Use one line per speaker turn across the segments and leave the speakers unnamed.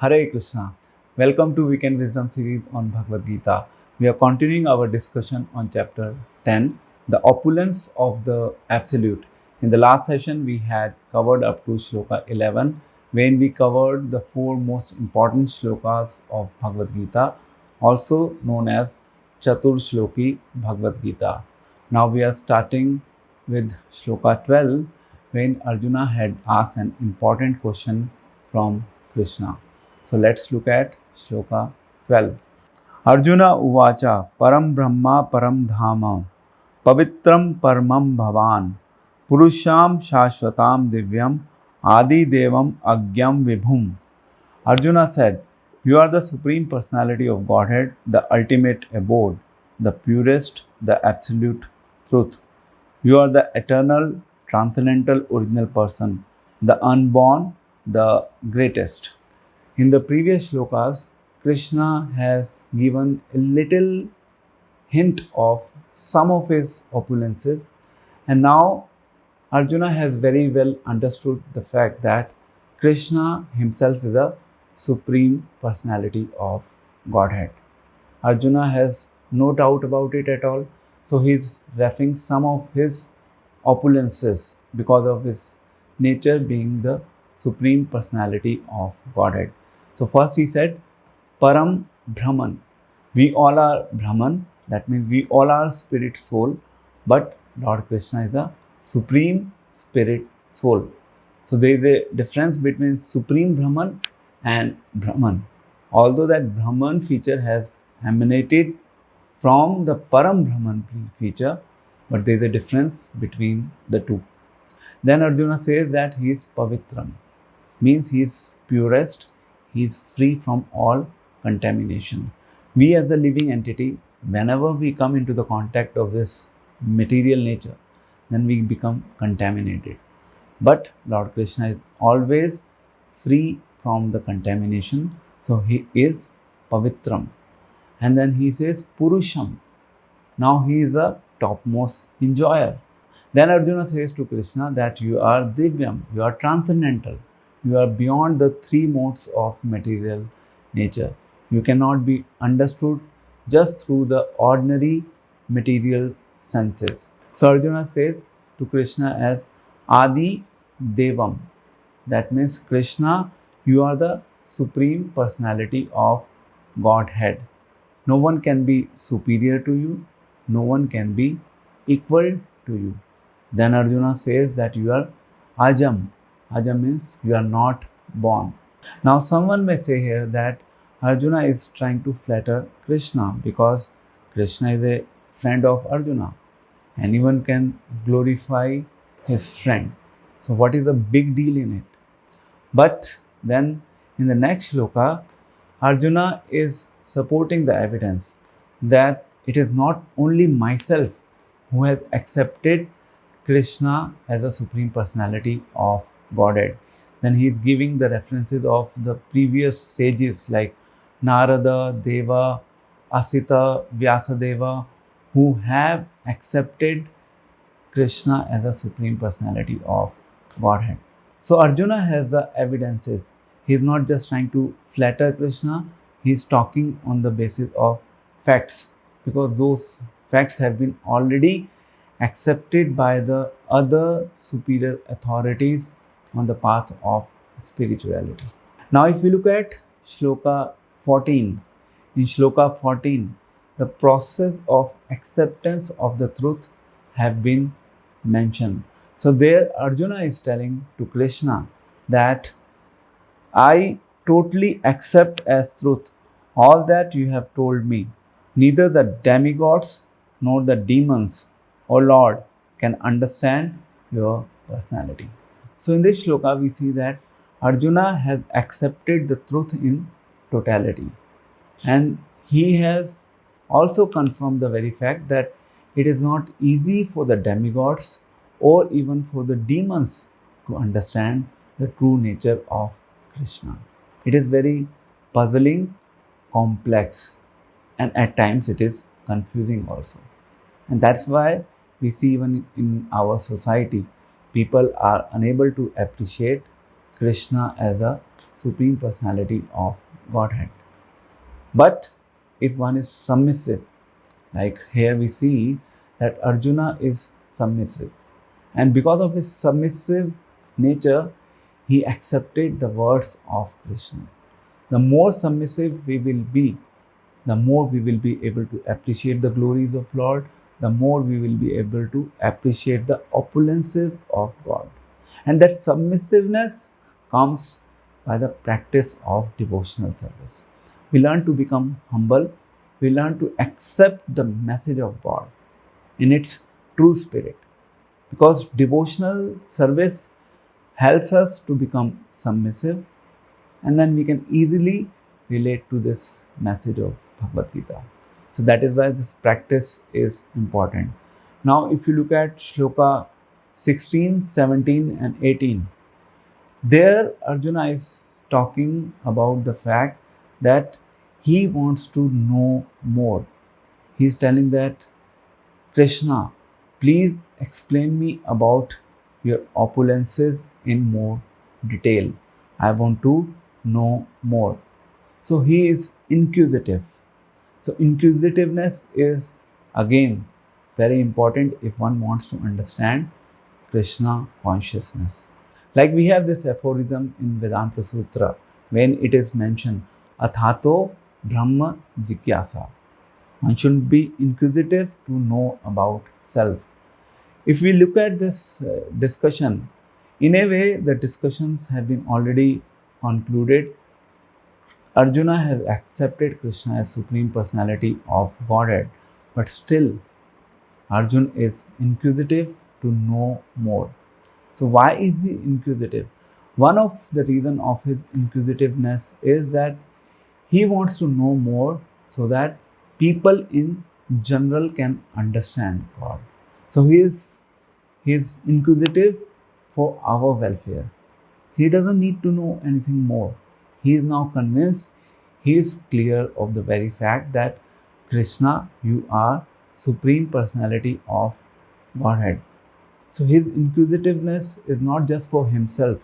Hare Krishna. Welcome to Weekend Wisdom series on Bhagavad Gita. We are continuing our discussion on chapter 10, the opulence of the Absolute. In the last session, we had covered up to Shloka 11, when we covered the four most important shlokas of Bhagavad Gita, also known as Chatur Shloki Bhagavad Gita. Now we are starting with Shloka 12, when Arjuna had asked an important question from Krishna. So let's look at Shloka 12. Arjuna Uvacha Param Brahma Param Dhama Pavitram Paramam Bhavan Purusham Shashvatam Divyam Adi Devam Agyam Vibhum. Arjuna said, "You are the Supreme Personality of Godhead, the ultimate abode, the purest, the absolute truth. You are the eternal, transcendental original person, the unborn, the greatest." In the previous shlokas, Krishna has given a little hint of some of his opulences, and now Arjuna has very well understood the fact that Krishna himself is a supreme personality of Godhead. Arjuna has no doubt about it at all, so he is referring some of his opulences because of his nature being the supreme personality of Godhead. So first he said, Param Brahman. We all are Brahman, that means we all are spirit soul, but Lord Krishna is the supreme spirit soul. So there is a difference between supreme Brahman and Brahman. Although that Brahman feature has emanated from the Param Brahman feature, but there is a difference between the two. Then Arjuna says that he is Pavitram, means he is purest, he is free from all contamination. We as a living entity, whenever we come into the contact of this material nature, then we become contaminated. But Lord Krishna is always free from the contamination, so he is Pavitram. And then he says Purusham. Now he is the topmost enjoyer. Then Arjuna says to Krishna that you are Divyam, you are transcendental, you are beyond the three modes of material nature. You cannot be understood just through the ordinary material senses. So Arjuna says to Krishna as Adi Devam. That means Krishna, you are the supreme personality of Godhead. No one can be superior to you, no one can be equal to you. Then Arjuna says that you are Ajam. Ajam means you are not born. Now someone may say here that Arjuna is trying to flatter Krishna because Krishna is a friend of Arjuna. Anyone can glorify his friend. So what is the big deal in it? But then in the next shloka, Arjuna is supporting the evidence that it is not only myself who has accepted Krishna as a supreme personality of Godhead. Then he is giving the references of the previous sages like Narada, Deva, Asita, Vyasadeva, who have accepted Krishna as a supreme personality of Godhead. So Arjuna has the evidences. He is not just trying to flatter Krishna, he is talking on the basis of facts, because those facts have been already accepted by the other superior authorities on the path of spirituality. Now if we look at Shloka 14, in Shloka 14, the process of acceptance of the truth have been mentioned. So there Arjuna is telling to Krishna that I totally accept as truth all that you have told me. Neither the demigods nor the demons, O Lord, can understand your personality. So in this shloka we see that Arjuna has accepted the truth in totality, and he has also confirmed the very fact that it is not easy for the demigods or even for the demons to understand the true nature of Krishna. It is very puzzling, complex, and at times it is confusing also. And that's why we see even in our society, people are unable to appreciate Krishna as a Supreme Personality of Godhead. But if one is submissive, like here we see that Arjuna is submissive, and because of his submissive nature, he accepted the words of Krishna. The more submissive we will be, the more we will be able to appreciate the glories of Lord, the more we will be able to appreciate the opulences of God. And that submissiveness comes by the practice of devotional service. We learn to become humble, we learn to accept the message of God in its true spirit. Because devotional service helps us to become submissive, and then we can easily relate to this message of Bhagavad Gita. So that is why this practice is important. Now, if you look at Shloka 16, 17, and 18, there Arjuna is talking about the fact that he wants to know more. He is telling that Krishna, please explain me about your opulences in more detail. I want to know more. So he is inquisitive. So inquisitiveness is again very important if one wants to understand Krishna consciousness. Like we have this aphorism in Vedanta Sutra when it is mentioned, Athato Brahma Jigyasa. One should be inquisitive to know about self. If we look at this discussion, in a way, the discussions have been already concluded. Arjuna has accepted Krishna as Supreme Personality of Godhead, but still Arjuna is inquisitive to know more. So why is he inquisitive? One of the reason of his inquisitiveness is that he wants to know more so that people in general can understand God. So he is inquisitive for our welfare. He doesn't need to know anything more. He is now convinced, he is clear of the very fact that Krishna, you are Supreme Personality of Godhead. So his inquisitiveness is not just for himself,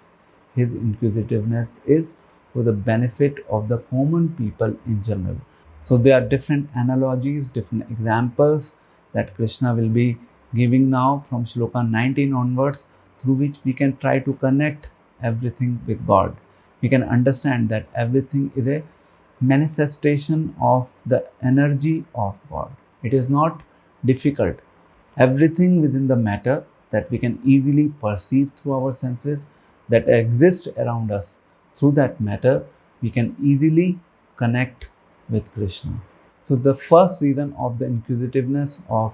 his inquisitiveness is for the benefit of the common people in general. So there are different analogies, different examples that Krishna will be giving now from Shloka 19 onwards, through which we can try to connect everything with God. We can understand that everything is a manifestation of the energy of God. It is not difficult. Everything within the matter that we can easily perceive through our senses, that exists around us, through that matter, we can easily connect with Krishna. So the first reason of the inquisitiveness of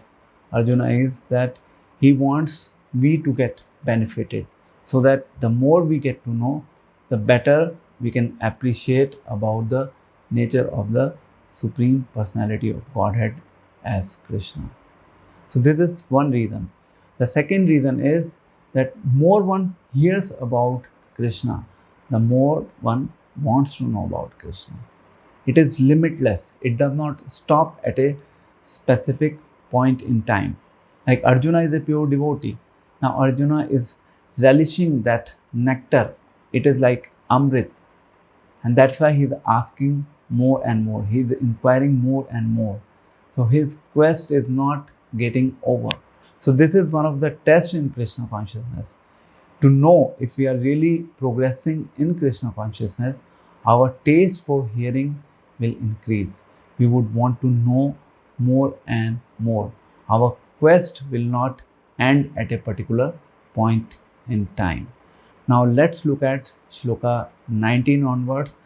Arjuna is that he wants we to get benefited, so that the more we get to know, the better we can appreciate about the nature of the Supreme Personality of Godhead as Krishna. So this is one reason. The second reason is that more one hears about Krishna, the more one wants to know about Krishna. It is limitless. It does not stop at a specific point in time. Like Arjuna is a pure devotee. Now Arjuna is relishing that nectar. It is like Amrit. And that's why he's asking more and more. He's inquiring more and more. So his quest is not getting over. So this is one of the tests in Krishna consciousness. To know if we are really progressing in Krishna consciousness, our taste for hearing will increase. We would want to know more and more. Our quest will not end at a particular point in time. Now let's look at Shloka 19 onwards,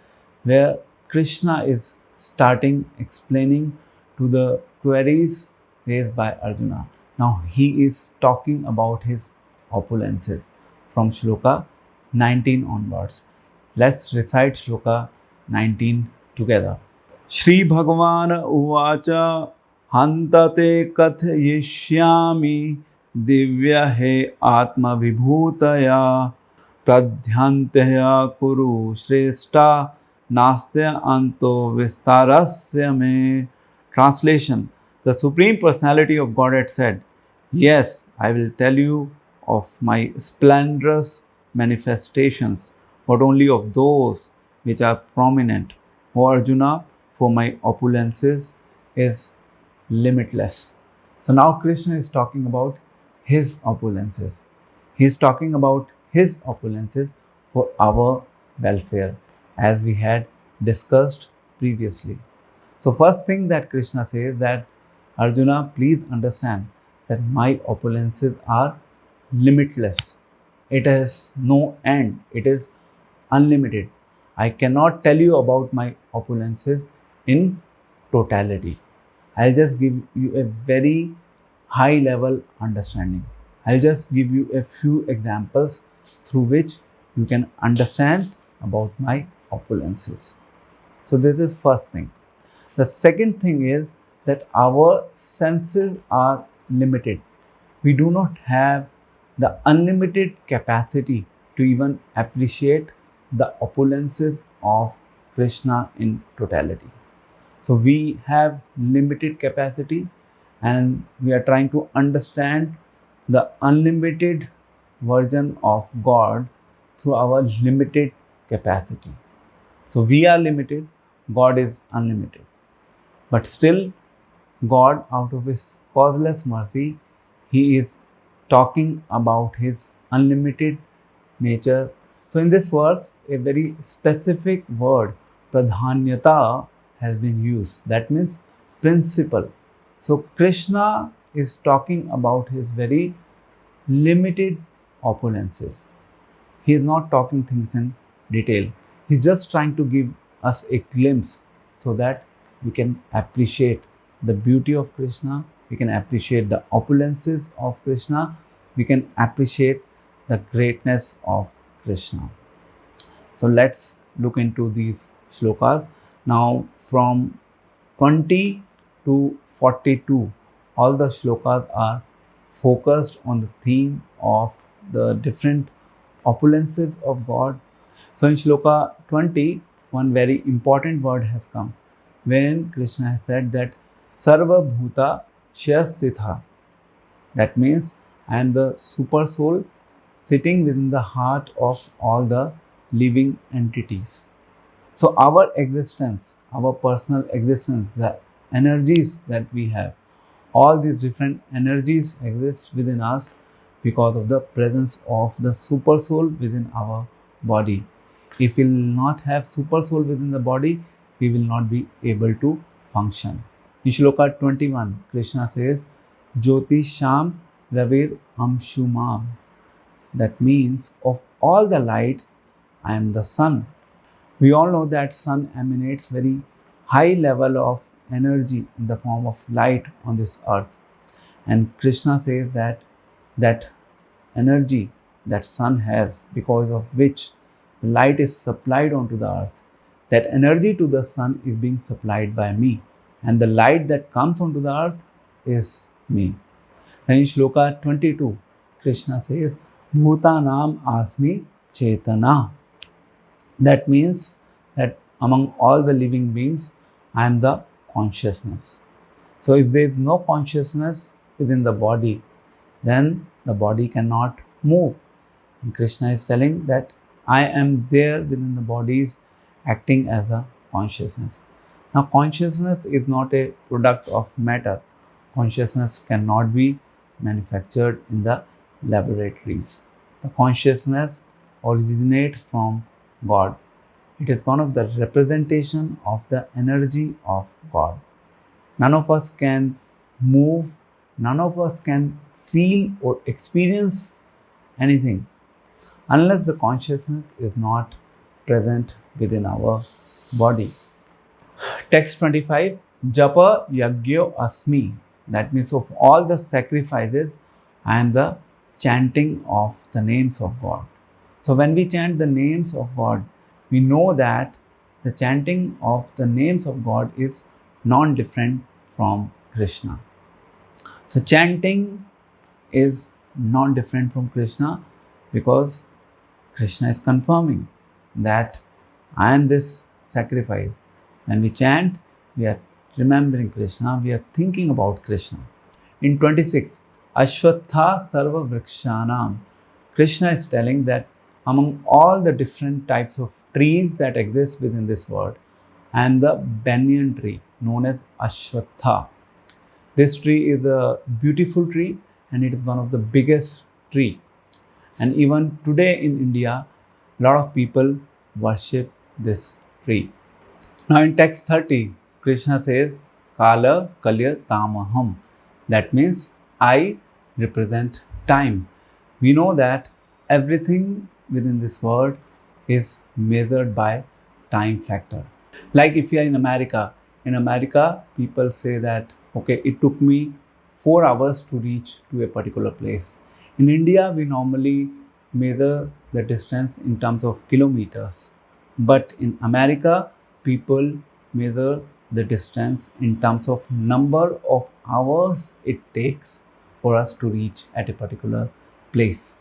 where Krishna is starting explaining to the queries raised by Arjuna. Now he is talking about his opulences from Shloka 19 onwards. Let's recite Shloka 19 together. Shri Bhagavan Uvacha Hantate Kathayishyami Divya He Atma Vibhutaya Pradhyantaya Kuru Shrestha Nasya Anto Vistarasya Me. Translation: The Supreme Personality of Godhead said, Yes, I will tell you of my splendorous manifestations, but only of those which are prominent. O Arjuna, for my opulences is limitless. So now Krishna is talking about his opulences. He is talking about his opulences for our welfare, as we had discussed previously. So first thing that Krishna says that Arjuna, please understand that my opulences are limitless. It has no end. It is unlimited. I cannot tell you about my opulences in totality. I'll just give you a very high level understanding. I'll just give you a few examples through which you can understand about my opulences. So this is first thing. The second thing is that our senses are limited. We do not have the unlimited capacity to even appreciate the opulences of Krishna in totality. So we have limited capacity and we are trying to understand the unlimited version of God through our limited capacity. So we are limited, God is unlimited. But still, God, out of His causeless mercy, He is talking about His unlimited nature. So, in this verse, a very specific word, pradhanyata, has been used. That means principle. So, Krishna is talking about His very limited opulences. He is not talking things in detail. He's just trying to give us a glimpse so that we can appreciate the beauty of Krishna, we can appreciate the opulences of Krishna, we can appreciate the greatness of Krishna. So let's look into these shlokas. Now from 20 to 42, all the shlokas are focused on the theme of the different opulences of God. So in shloka 20, one very important word has come when Krishna has said that Sarva Bhuta Shayasthitha. That means I am the super soul sitting within the heart of all the living entities. So our existence, our personal existence, the energies that we have, all these different energies exist within us because of the presence of the super soul within our body. If we will not have super soul within the body, we will not be able to function. In Shloka 21, Krishna says, Jyoti Sham Ravir Amshumam. That means of all the lights, I am the sun. We all know that sun emanates very high level of energy in the form of light on this earth. And Krishna says that that energy that sun has, because of which the light is supplied onto the earth, that energy to the sun is being supplied by me. And the light that comes onto the earth is me. Then in Shloka 22, Krishna says, Bhutanam Asmi Chetana. That means that among all the living beings, I am the consciousness. So if there is no consciousness within the body, then the body cannot move. And Krishna is telling that I am there within the bodies acting as a consciousness. Now consciousness is not a product of matter. Consciousness cannot be manufactured in the laboratories. The consciousness originates from God. It is one of the representation of the energy of God. None of us can move, none of us can feel or experience anything unless the consciousness is not present within our body. Text 25, Japa Yagyo Asmi. That means of all the sacrifices, I am the chanting of the names of God. So when we chant the names of God, we know that the chanting of the names of God is non-different from Krishna. So chanting is non-different from Krishna because Krishna is confirming that I am this sacrifice. When we chant, we are remembering Krishna, we are thinking about Krishna. In 26, Ashwatha Sarva Vrikshanam, Krishna is telling that Among all the different types of trees that exist within this world, I am the banyan tree known as Ashwatha. This tree is a beautiful tree and it is one of the biggest tree. And even today in India, a lot of people worship this tree. Now in text 30, Krishna says, Kala Kalya Tamaham. That means I represent time. We know that everything within this world is measured by time factor. Like if you are in America, people say that, okay, it took me 4 hours to reach to a particular place. In India, we normally measure the distance in terms of kilometers. But in America, people measure the distance in terms of number of hours it takes for us to reach at a particular place.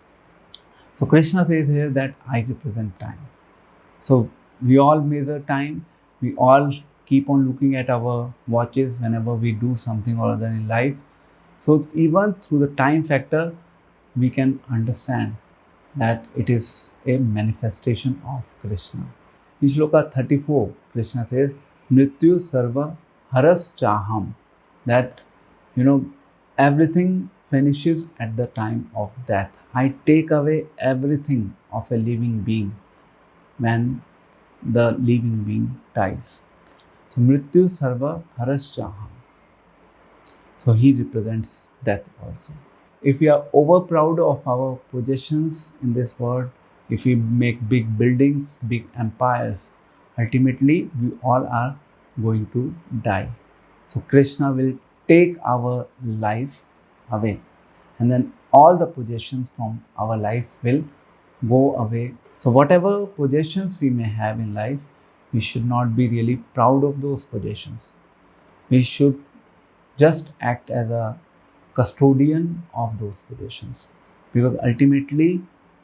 So Krishna says here that I represent time. So we all measure time. We all keep on looking at our watches whenever we do something or other in life. So even through the time factor, we can understand that it is a manifestation of Krishna. In Shloka 34, Krishna says, Mrityu Sarva Haras Chaham. That, everything finishes at the time of death. I take away everything of a living being when the living being dies. So Mrityu Sarva Haras Chaham. So he represents death also. If we are over proud of our possessions in this world, if we make big buildings, big empires, ultimately we all are going to die. So Krishna will take our life away, and then all the possessions from our life will go away. So whatever possessions we may have in life, we should not be really proud of those possessions. We should just act as a custodian of those possessions, because ultimately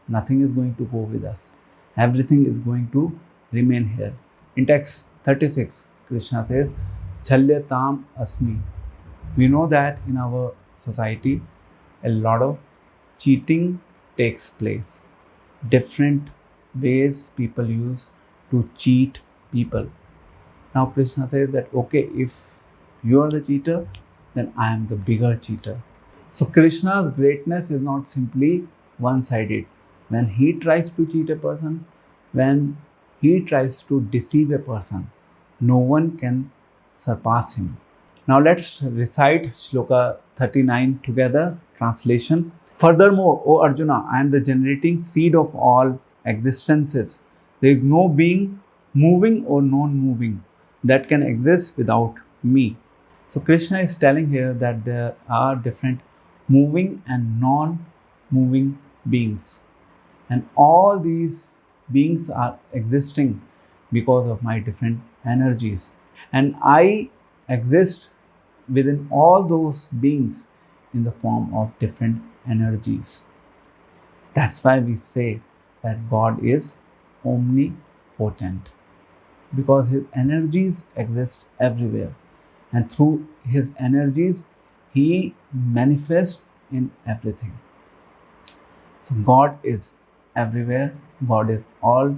nothing is going to go with us. Everything is going to remain here. In text 36, Krishna says, Chalyatam Asmi. We know that in our society, a lot of cheating takes place. Different ways people use to cheat people. Now Krishna says that, okay, if you are the cheater, then I am the bigger cheater. So Krishna's greatness is not simply one-sided. When he tries to cheat a person, when he tries to deceive a person, no one can surpass him. Now let's recite Shloka 39 together. Translation. Furthermore, O Arjuna, I am the generating seed of all existences. There is no being moving or non-moving that can exist without me. So Krishna is telling here that there are different moving and non-moving beings. And all these beings are existing because of my different energies. And I exist within all those beings in the form of different energies. That's why we say that God is omnipotent, because his energies exist everywhere, and through his energies he manifests in everything. So God is everywhere, God is all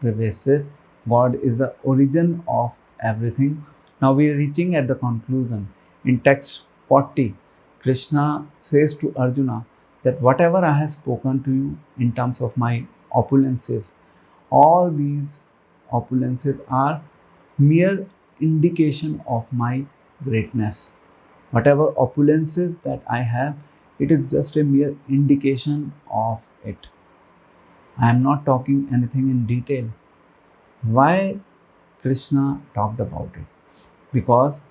pervasive, God is the origin of everything. Now we are reaching at the conclusion. In text 40, Krishna says to Arjuna that whatever I have spoken to you in terms of my opulences, all these opulences are mere indication of my greatness. Whatever opulences that I have, it is just a mere indication of it. I am not talking anything in detail. Why Krishna talked about it? Because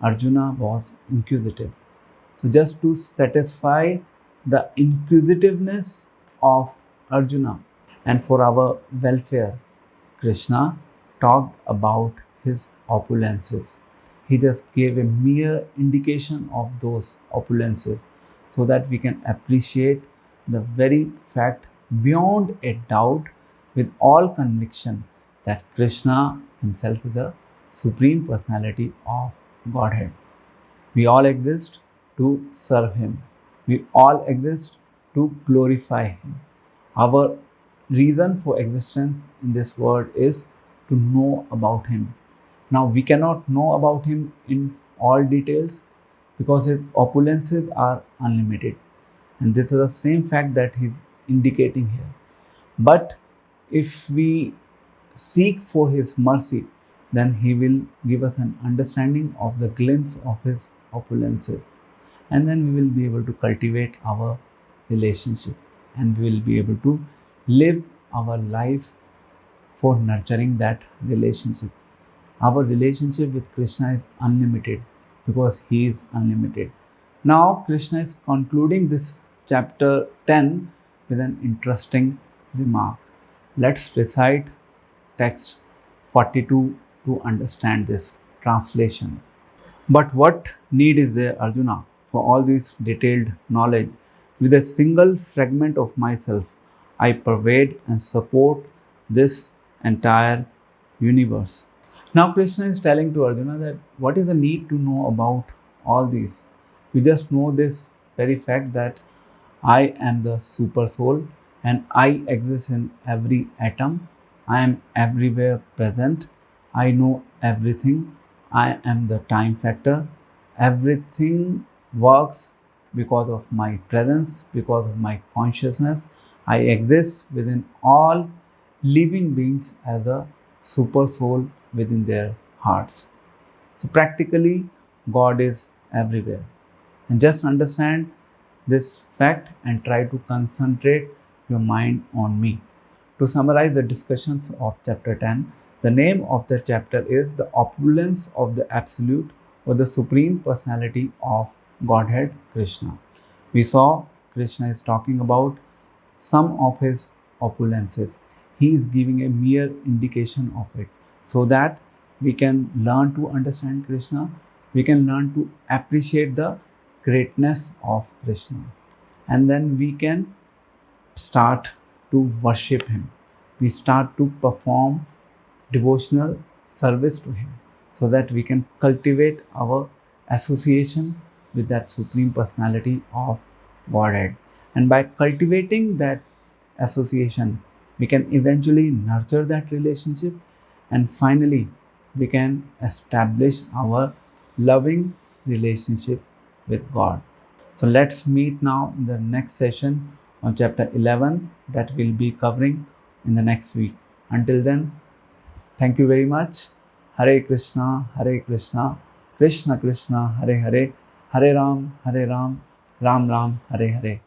Arjuna was inquisitive. So just to satisfy the inquisitiveness of Arjuna and for our welfare, Krishna talked about his opulences. He just gave a mere indication of those opulences so that we can appreciate the very fact beyond a doubt with all conviction that Krishna himself is the Supreme Personality of Godhead. We all exist to serve him. We all exist to glorify him. Our reason for existence in this world is to know about him. Now we cannot know about him in all details because his opulences are unlimited, and this is the same fact that he's indicating here. But if we seek for his mercy, then he will give us an understanding of the glimpse of his opulences, and then we will be able to cultivate our relationship, and we will be able to live our life for nurturing that relationship. Our relationship with Krishna is unlimited because he is unlimited. Now Krishna is concluding this chapter 10 with an interesting remark. Let's recite text 42 to understand this translation. But what need is there, Arjuna, for all this detailed knowledge? With a single fragment of myself, I pervade and support this entire universe. Now, Krishna is telling to Arjuna that what is the need to know about all these? You just know this very fact that I am the super soul and I exist in every atom. I am everywhere present. I know everything. I am the time factor. Everything works because of my presence, because of my consciousness. I exist within all living beings as a super soul within their hearts. So, practically, God is everywhere. And just understand this fact and try to concentrate your mind on me. To summarize the discussions of chapter 10, the name of the chapter is The Opulence of the Absolute, or the Supreme Personality of Godhead Krishna. We saw Krishna is talking about some of his opulences. He is giving a mere indication of it so that we can learn to understand Krishna, we can learn to appreciate the greatness of Krishna, and then we can start to worship him. We start to perform devotional service to him so that we can cultivate our association with that Supreme Personality of Godhead. And by cultivating that association, we can eventually nurture that relationship, and finally, we can establish our loving relationship with God. So let's meet now in the next session on chapter 11 that we'll be covering in the next week. Until then, thank you very much. Hare Krishna, Krishna Krishna, Hare Hare, Hare Ram, Ram Ram, Hare Hare.